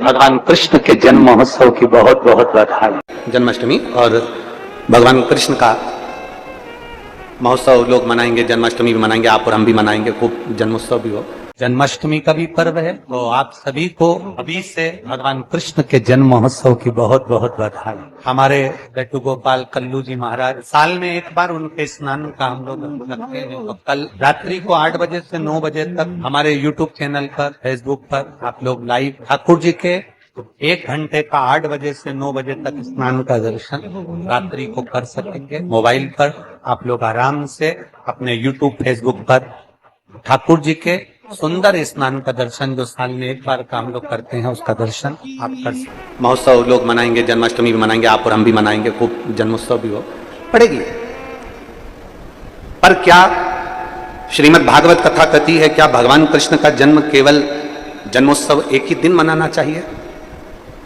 भगवान कृष्ण के जन्म महोत्सव की बहुत बहुत बधाई। जन्माष्टमी और भगवान कृष्ण का महोत्सव लोग मनाएंगे, जन्माष्टमी भी मनाएंगे, आप और हम भी मनाएंगे, खूब जन्मोत्सव भी हो। जन्माष्टमी का भी पर्व है, तो आप सभी को अभी से भगवान कृष्ण के जन्म महोत्सव की बहुत बहुत बधाई। हमारे लड्डू गोपाल कल्लू जी महाराज साल में एक बार उनके स्नान का हम लोग रखते हैं। तो कल रात्रि को 8 बजे से 9 बजे तक हमारे YouTube चैनल पर, फेसबुक पर आप लोग लाइव ठाकुर जी के 1 घंटे का 8 बजे से 9 बजे तक स्नान का दर्शन रात्रि को कर सकेंगे। मोबाइल पर आप लोग आराम से अपने YouTube, फेसबुक पर ठाकुर जी के सुंदर स्नान का दर्शन, जो साल में एक बार का हम लोग करते हैं, उसका दर्शन आप कर सकते। महोत्सव लोग मनाएंगे, जन्माष्टमी भी मनाएंगे, आप और हम भी मनाएंगे, खूब जन्मोत्सव भी हो पड़ेगी। पर क्या श्रीमद् भागवत कथा कहती है, क्या भगवान कृष्ण का जन्म केवल जन्मोत्सव एक ही दिन मनाना चाहिए?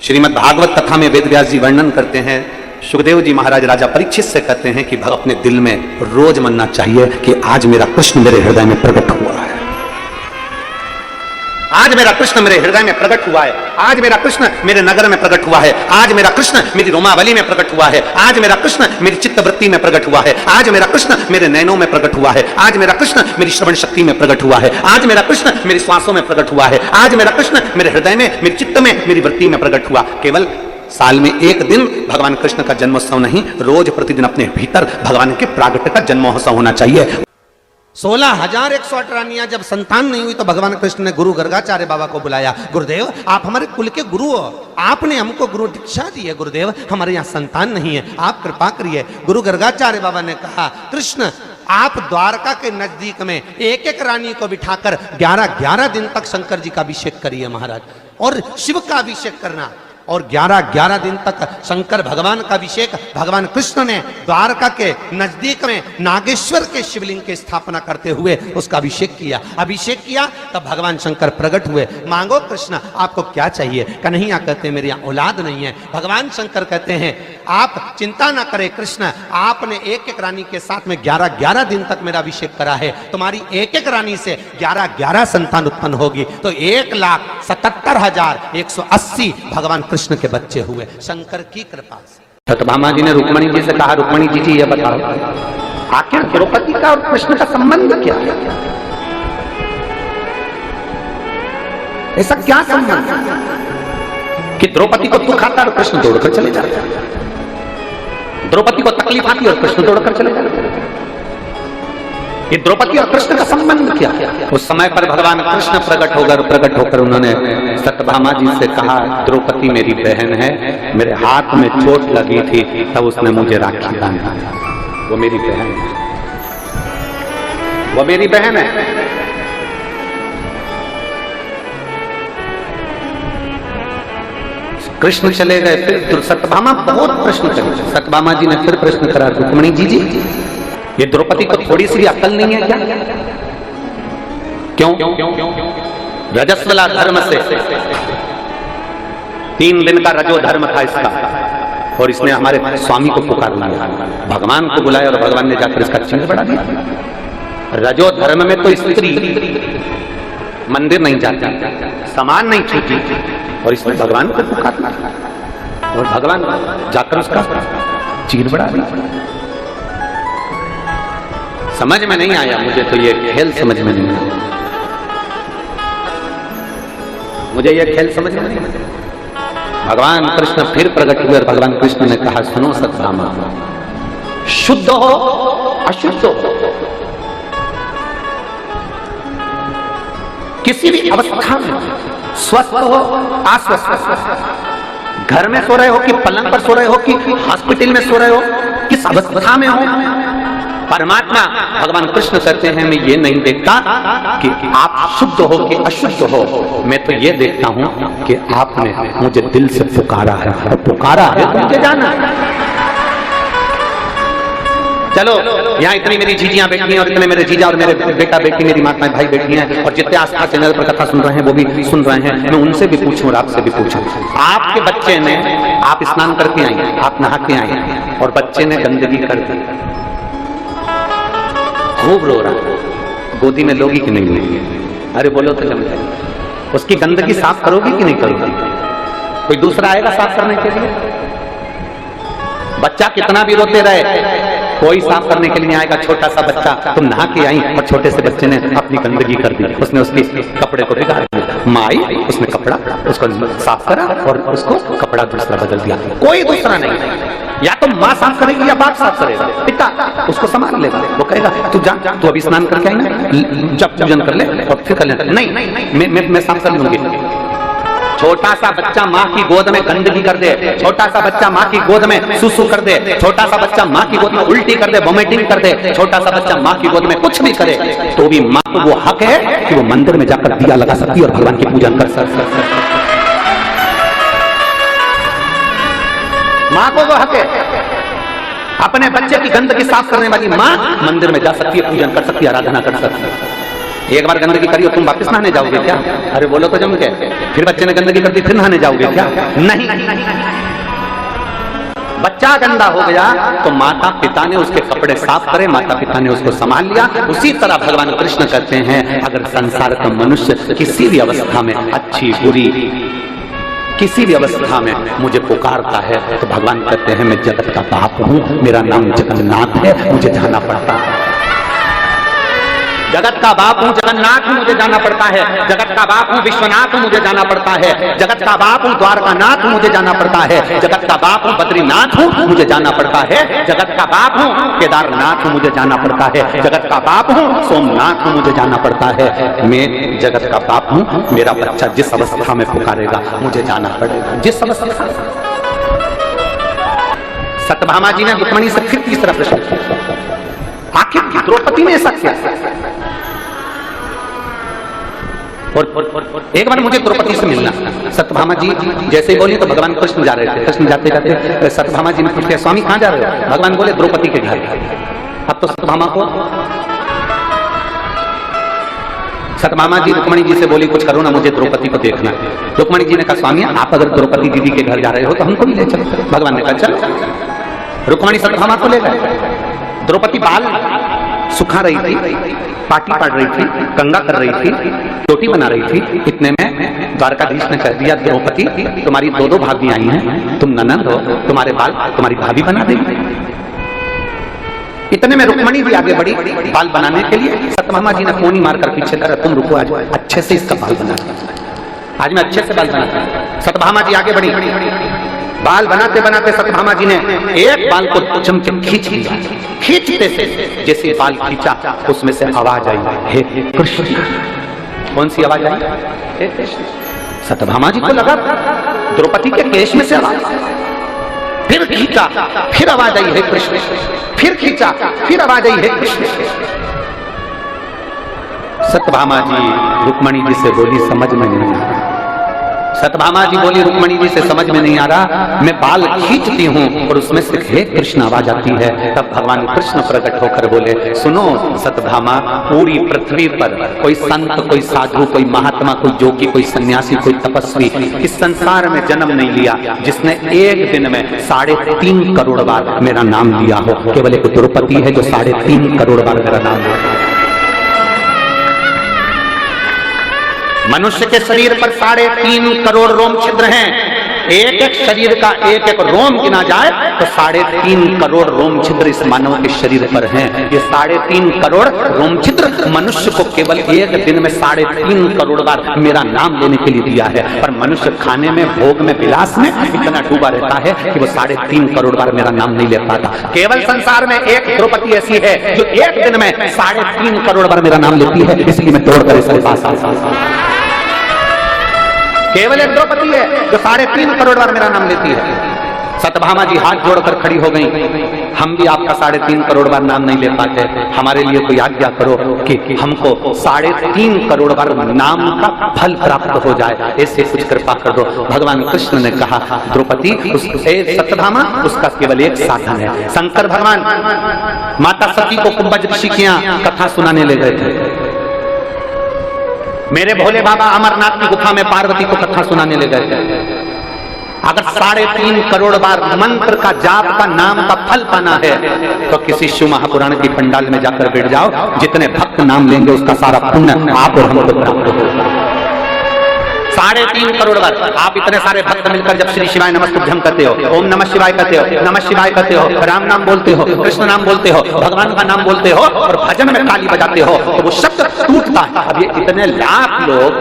श्रीमद् भागवत कथा में वेद व्यास जी वर्णन करते हैं, सुखदेव जी महाराज राजा परीक्षित से कहते हैं कि अपने दिल में रोज मनना चाहिए कि आज मेरा कृष्ण मेरे हृदय में प्रकट हुआ है, आज मेरा कृष्ण मेरे हृदय में प्रकट हुआ है, आज मेरा कृष्ण मेरे नगर में प्रकट हुआ है, आज मेरा कृष्ण मेरी रोमावली में प्रकट हुआ है, आज मेरा कृष्ण मेरी चित्तवृत्ति में प्रकट हुआ है, आज मेरा कृष्ण मेरे नयनों में प्रकट हुआ है, आज मेरा कृष्ण मेरी श्रवण शक्ति में प्रकट हुआ है, आज मेरा कृष्ण मेरी श्वासों में प्रकट हुआ है, आज मेरा कृष्ण मेरे हृदय में, मेरे चित्त में, मेरी वृत्ति में प्रकट हुआ। केवल साल में एक दिन भगवान कृष्ण का जन्मोत्सव नहीं, रोज प्रतिदिन अपने भीतर भगवान के प्रागट्य का जन्मोत्सव होना चाहिए। 16,108 रानियां जब संतान नहीं हुई तो भगवान कृष्ण ने गुरु गर्गाचार्य बाबा को बुलाया। गुरुदेव, आप हमारे कुल के गुरु हो, आपने हमको गुरु दीक्षा दी है। गुरुदेव, हमारे यहाँ संतान नहीं है, आप कृपा करिए। गुरु गर्गाचार्य बाबा ने कहा, कृष्ण आप द्वारका के नजदीक में एक एक रानी को बिठाकर 11-11 दिन तक शंकर जी का अभिषेक करिए महाराज, और शिव का अभिषेक करना, और 11-11 दिन तक शंकर भगवान का अभिषेक भगवान कृष्ण ने द्वारका के नजदीक में नागेश्वर के शिवलिंग की स्थापना करते हुए उसका अभिषेक किया। तब भगवान शंकर प्रकट हुए। मांगो कृष्ण, आपको क्या चाहिए? कन्हैया कहते हैं मेरी औलाद नहीं है। भगवान शंकर कहते हैं आप चिंता ना करें कृष्ण, आपने एक एक रानी के साथ में 11-11 दिन तक मेरा अभिषेक करा है, तुम्हारी एक एक रानी से 11-11 संतान उत्पन्न होगी, तो 1,77,180 भगवान कृष्ण के बच्चे हुए शंकर की कृपा से। सत्यभामा जी ने रुक्मणी जी से कहा, रुक्मणी जी ये बताओ, आखिर द्रौपदी का और कृष्ण का संबंध क्या है? ऐसा क्या संबंध कि द्रौपदी को दुख आता और कृष्ण दौड़कर चले जाते, द्रौपदी को तकलीफ आती और कृष्ण दौड़कर चले जाते? ये द्रौपदी और कृष्ण का संबंध क्या? उस समय पर भगवान कृष्ण प्रकट होकर उन्होंने सत्यभामा जी से कहा, द्रौपदी मेरी बहन है, मेरे हाथ में चोट लगी थी तब उसने मुझे राखी बांधा, वो मेरी बहन है, वो मेरी बहन है। कृष्ण चले गए, फिर सत्यभामा बहुत प्रश्न करे। सत्यभामा जी ने फिर प्रश्न करा, रुक्मणी जी ये द्रौपदी को थोड़ी सी भी अकल नहीं है क्या? क्यों? रजस्वला धर्म से 3 दिन का रजो धर्म था इसका, और इसने हमारे स्वामी को पुकार लिया, भगवान को बुलाया और भगवान ने जाकर इसका चिन्ह बढ़ा दिया। रजो धर्म में तो स्त्री मंदिर नहीं जाती, सामान नहीं छूती, और इसने भगवान को पुकार लिया और भगवान जाकर उसका चिन्ह बढ़ा दिया। समझ में नहीं आया मुझे, तो ये खेल समझ में नहीं आया मुझे, ये खेल समझ में नहीं आया। भगवान कृष्ण फिर प्रकट हुए और भगवान कृष्ण ने कहा, सुनो सत्यभामा, शुद्ध हो अशुद्ध हो, किसी भी अवस्था में, स्वस्थ हो अस्वस्थ, घर में सो रहे हो कि पलंग पर सो रहे हो कि हॉस्पिटल में सो रहे हो, किस अवस्था में हो, परमात्मा भगवान कृष्ण कहते हैं मैं ये नहीं देखता कि आप शुद्ध हो कि अशुद्ध हो, मैं तो ये देखता हूं कि आपने मुझे दिल से पुकारा है, और पुकारा है तो मुझे जाना है। चलो, यहाँ इतनी मेरी जीजियां बैठी हैं और इतने मेरे जीजा और मेरे बेटा बेटी, मेरी माताएं भाई बैठी हैं, और जितने आस्था चैनल पर कथा सुन रहे हैं वो भी सुन रहे हैं, मैं उनसे भी पूछूं और आपसे भी पूछूं, आपके बच्चे ने, आप स्नान करके आए, आप नहा के आए और बच्चे ने गंदगी कर दी, खूब रो रहा, गोदी में लोगी कि नहीं लोगी? अरे बोलो तो जम जाए, उसकी गंदगी साफ करोगी कि नहीं करोगी? कोई दूसरा आएगा साफ करने के लिए? बच्चा कितना भी रोते रहे, कोई साफ करने के लिए नहीं आएगा। छोटा सा बच्चा, तुम नहा के आई और छोटे से बच्चे ने अपनी गंदगी कर दी, उसने उसके कपड़े को बिगाड़ दिया। माँ आई, उसने कपड़ा उसको साफ करा और उसको कपड़ा दूसरा बदल दिया। कोई दूसरा नहीं, या तो माँ साफ करेगी या बाप साफ करेगा। पिता उसको संभाल लेगा, वो कहेगा तू जा, तू अभी स्नान करके आई ना, जब पूजन कर ले और फिर कर ले। नहीं, मैं साफ कर लूंगी। छोटा सा बच्चा माँ की गोद में गंदगी कर दे, छोटा सा बच्चा माँ की गोद में सुसु कर दे, छोटा सा बच्चा माँ की गोद में उल्टी कर दे, वोमिटिंग कर दे, छोटा सा बच्चा माँ की गोद में कुछ भी करे, तो भी माँ को वो हक है कि वो मंदिर में जाकर दिया लगा सकती है और भगवान की पूजन कर सकती है। माँ को वो हक है। अपने बच्चे की गंदगी साफ करने वाली माँ मंदिर में जा सकती है, पूजन कर सकती है, आराधना कर सकती है। एक बार गंदगी करी और तुम वापस नहाने जाओगे क्या? अरे बोलो तो जम के। फिर बच्चे ने गंदगी कर दी, फिर नहाने जाओगे क्या? नहीं। बच्चा गंदा हो गया तो माता पिता ने उसके कपड़े साफ करे, माता पिता ने उसको संभाल लिया। उसी तरह भगवान कृष्ण कहते हैं, अगर संसार का मनुष्य किसी भी अवस्था में, अच्छी बुरी किसी भी अवस्था में मुझे पुकारता है, तो भगवान कहते हैं मैं जगत का बाप हूं, मेरा नाम जगन्नाथ है, मुझे जाना पड़ता है। जगत का बाप हूं, जगन्नाथ हूं, मुझे जाना पड़ता है। जगत का बाप हूं, विश्वनाथ हूं, मुझे जाना पड़ता है। जगत का बाप हूं, द्वारकानाथ हूं, मुझे जाना पड़ता है। जगत का बाप हूं, बद्रीनाथ हूं, मुझे जाना पड़ता है। जगत का बाप हूं, केदारनाथ हूं, मुझे जाना पड़ता है। जगत का बाप हूं, सोमनाथ हूं, मुझे जाना पड़ता है। मैं जगत का बाप हूं, मेरा बच्चा जिस अवस्था में पुकारेगा मुझे जाना पड़ेगा, जिस अवस्था। सत्यभामा जी ने रुक्मिणी से फिर तीसरा प्रश्न किया, आखिर द्रौपदी ने ऐसा किया? और एक बार मुझे द्रौपदी से मिलना। सत्यभामा जी जैसे ही बोली तो भगवान कृष्ण जा रहे थे। कृष्ण जाते जाते सत्यभामा जी ने पूछा, स्वामी कहाँ जा रहे हो? भगवान बोले द्रौपदी के घर। अब तो सत्यभामा जी रुक्मिणी जी से बोली, कुछ करो ना, मुझे द्रौपदी को देखना। रुक्मिणी जी ने कहा, स्वामी आप अगर द्रौपदी दीदी के घर जा रहे हो तो हमको भी ले चलो। भगवान ने कहा चलो। रुक्मिणी सत्यभामा को ले गए। द्रौपदी बाल सुखा रही थी, पाटी पाड़ रही थी, कंगा कर रही थी, रोटी बना रही थी। इतने में द्वारकाधीश ने कह दिया, द्रौपदी तुम्हारी दो भाभी आई हैं, तुम ननद हो, तुम्हारे बाल तुम्हारी भाभी बना देगी। इतने में रुक्मिणी भी आगे बढ़ी बाल बनाने के लिए। सत्यभामा जी ने फोन मारकर पीछे करा, तुम रुको, आज अच्छे से इसका बाल बना, आज मैं अच्छे से बाल बनाता। सत्यभामा जी आगे बढ़ी, बाल बनाते बनाते सत्यभामा जी ने एक बाल को चमचे खींच लिया। खींचते से जैसे बाल खींचा उसमें से आवाज आई, हे कृष्ण। कौन सी आवाज आई? हे कृष्ण। सत्यभामा जी को लगा द्रौपदी के केश में से आवाज। फिर खींचा, फिर आवाज आई, हे कृष्ण। फिर खींचा, फिर आवाज आई, हे कृष्ण। सत्यभामा जी रुक्मिणी जी से बोली, समझ में नहीं आ रहा। सत्यभामा जी बोली रुक्मिणी जी से, समझ में नहीं आ रहा, मैं बाल खींचती हूँ और उसमें से हे कृष्ण आवाज आती है। तब भगवान कृष्ण प्रकट होकर बोले, सुनो सत्यभामा, पूरी पृथ्वी पर कोई संत, कोई साधु, कोई महात्मा, कोई जोगी, कोई सन्यासी, कोई तपस्वी इस संसार में जन्म नहीं लिया जिसने एक दिन में 3.5 करोड़ बार मेरा नाम लिया हो। केवल एक द्रौपदी है जो 3.5 करोड़ बार मेरा नाम लिया। मनुष्य के शरीर पर 3.5 करोड़ रोम छिद्र हैं। एक एक शरीर का एक एक रोम गिना जाए तो 3.5 करोड़ रोम छिद्र इस मानव के शरीर पर हैं। ये 3.5 करोड़ रोम छिद्र मनुष्य को केवल एक दिन में 3.5 करोड़ बार मेरा नाम लेने के लिए दिया है। पर मनुष्य खाने में, भोग में, विलास में इतना डूबा रहता है कि वो 3.5 करोड़ बार मेरा नाम नहीं ले पाता। केवल संसार में एक द्रौपदी ऐसी है जो एक दिन में 3.5 करोड़ बार मेरा नाम लेती है, इसलिए मैं तोड़कर इसके पास आता हूं। केवल एक द्रौपदी है जो 3.5 करोड़ बार मेरा नाम लेती है। सत्यभामा जी हाथ जोड़कर खड़ी हो गई, हम भी आपका 3.5 करोड़ बार नाम नहीं ले पाते, हमारे लिए कोई आज्ञा करो कि हमको 3.5 करोड़ बार नाम का फल प्राप्त हो जाए, ऐसे कुछ कृपा कर दो। भगवान कृष्ण ने कहा, द्रौपदी सत्यभामा उसका केवल एक साधन है। शंकर भगवान माता सती को कुंभज ऋषि की कथा सुनाने ले गए थे। मेरे भोले बाबा अमरनाथ की गुफा में पार्वती को कथा सुनाने ले गए थे। अगर 3.5 करोड़ बार मंत्र का, जाप का, नाम का फल पाना है तो किसी शिव महापुराण की पंडाल में जाकर बैठ जाओ, जितने भक्त नाम लेंगे उसका सारा पुण्य आप और हमको प्राप्त होगा। 3.5 करोड़ बार आप इतने सारे भक्त मिलकर जब श्री शिवाय नमस्तुभ्यं करते हो, ओम नमः शिवाय करते हो, नमः शिवाय करते हो, राम नाम बोलते हो, कृष्ण नाम बोलते हो, भगवान का नाम बोलते हो और भजन में ताली बजाते हो, तो वो शब्द टूटता है। अब ये इतने लाख लोग,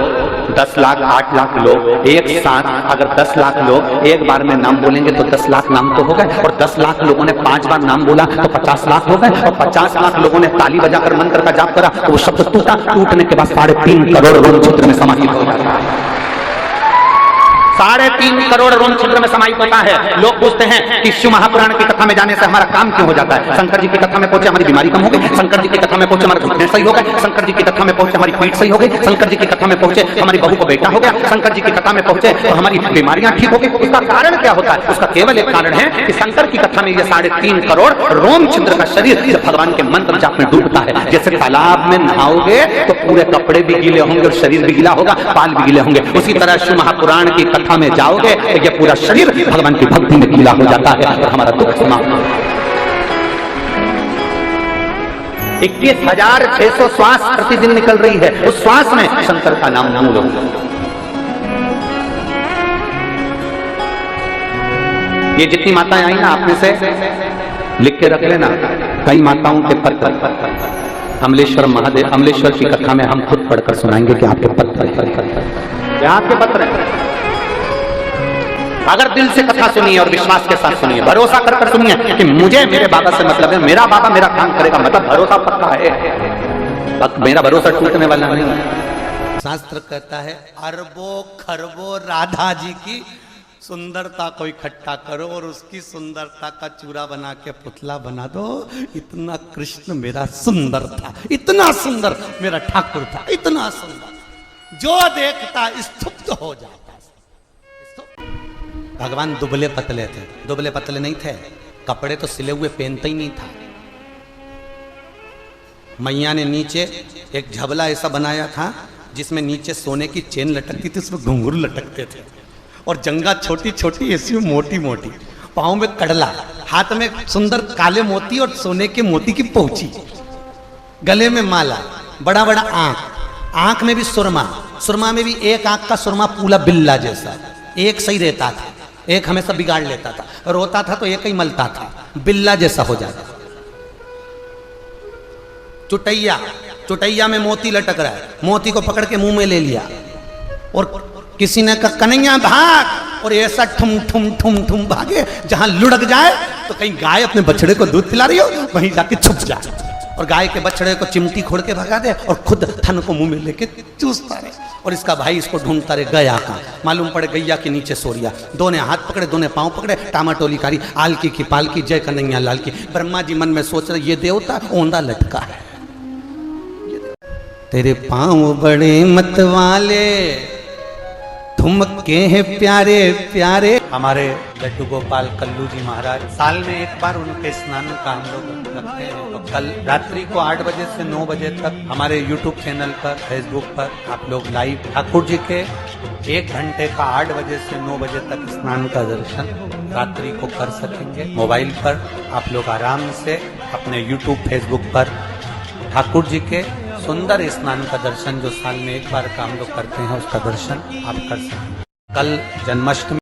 10 लाख 8 लाख लोग एक साथ, अगर 10 लाख लोग एक बार में नाम बोलेंगे तो 10 लाख नाम तो हो गए, और 10 लाख लोगों ने 5 बार नाम बोला तो 50 लाख हो गए, और 50 लाख लोगों ने ताली बजाकर मंत्र का जाप करा तो वो शब्द टूटा। टूटने के बाद 3.5 करोड़ रोम क्षेत्र में समाहित हो जाता है। 3.5 करोड़ रोम क्षेत्र में समाहित होता है। लोग पूछते हैं कि शिव महापुराण की कथा में जाने से हमारा काम क्यों हो जाता है? शंकर जी की कथा में पहुंचे हमारी बीमारी कम हो गई, शंकर जी की कथा में पहुंचे हमारे घुटने सही हो गए, शंकर जी की कथा में पहुंचे हमारी पीठ सही हो गई, शंकर जी की कथा में पहुंचे हमारी बहू को बेटा हो गया, शंकर जी की कथा में पहुंचे तो हमारी बीमारियां ठीक हो गई। उसका कारण क्या होता है? उसका केवल एक कारण है कि शंकर की कथा में ये 3.5 करोड़ रोम छिद्र का शरीर जब भगवान के मंत्र जाप में डूबता है, जैसे तालाब में नहाओगे तो पूरे कपड़े भी गीले होंगे और शरीर भी गीला होगा, बाल भी गीले होंगे, उसी तरह शिव महापुराण की कथा में जाओगे तो ये पूरा शरीर भगवान की भक्ति में गीला हो जाता है और हमारा दुख समाप्त हो जाता है। 21,600 श्वास प्रतिदिन निकल रही है, उस श्वास में शंकर का नाम लो। ये जितनी माताएं आई ना, आपने से लिख के रख लेना, कई माताओं के पत्र अमलेश्वर महादेव, अमलेश्वर की कथा में हम खुद पढ़कर सुनाएंगे कि आपके पत्र, आपके पत्र हैं। अगर दिल से कथा सुनिए और विश्वास के साथ सुनिए, भरोसा कर सुनिए कि मुझे मेरे बाबा से मतलब है, मेरा बाबा मेरा काम करेगा, मतलब भरोसा पक्का है, मेरा भरोसा टूटने वाला नहीं है। शास्त्र कहता है अरबों खरबों राधा जी की सुंदरता को इकट्ठा करो और उसकी सुंदरता का चूरा बना के पुतला बना दो। इतना कृष्ण मेरा सुंदर था, इतना सुंदर मेरा ठाकुर था, इतना सुंदर, जो देखता स्तुप्त हो जाता। भगवान दुबले पतले थे, दुबले पतले नहीं थे, कपड़े तो सिले हुए पहनते ही नहीं था। मैया ने नीचे एक झबला ऐसा बनाया था जिसमें नीचे सोने की चेन लटकती थी, उसमें घुंघरू लटकते थे, और जंगा छोटी छोटी ऐसी मोटी मोटी, पाँव में कड़ला, हाथ में सुंदर काले मोती और सोने के मोती की पौची, गले में माला, बड़ा बड़ा आंख, आंख में भी सुरमा, सुरमा में भी एक आंख का सुरमा पूरा बिल्ला जैसा, एक सही रहता था, एक हमेशा बिगाड़ लेता था, रोता था तो एक ही मलता था, बिल्ला जैसा हो जाता। चुटैया, चुटैया में मोती लटक रहा है, मोती को पकड़ के मुंह में ले लिया, और किसी ने कहा कन्हैया भाग, और ऐसा ठुम ठुम ठुम ठुम भागे जहां लुढ़क जाए तो कहीं गाय अपने बछड़े को दूध पिला रही हो, वहीं जाके छुप जाए, और गाय के बछड़े को चिमटी खोल के भगा दे और खुद थन को मुंह में लेके चूसता रहे, और इसका भाई इसको ढूंढता रहे गया का, मालूम पड़े गैया के नीचे सोरिया, दोनों हाथ पकड़े, दोनों पांव पकड़े, टामाटोली कारी, आलकी की पालकी, जय कन्हैया लाल की। ब्रह्मा जी मन में सोच रहे ये देवता ओंधा लटका है, तेरे पांव बड़े मत वाले, ठुमके हैं प्यारे प्यारे। हमारे लड्डू गोपाल कल्लू जी महाराज साल में एक बार उनके स्नान का हम लोग रखते हैं, तो कल रात्रि को 8 बजे से 9 बजे तक हमारे YouTube चैनल पर, फेसबुक पर आप लोग लाइव ठाकुर जी के 1 घंटे का 8 बजे से 9 बजे तक स्नान का दर्शन रात्रि को कर सकेंगे। मोबाइल पर आप लोग आराम से अपने YouTube फेसबुक पर ठाकुर जी के सुंदर स्नान का दर्शन, जो साल में एक बार का हम लोग करते हैं, उसका दर्शन आप कर सकते हैं। कल जन्माष्टमी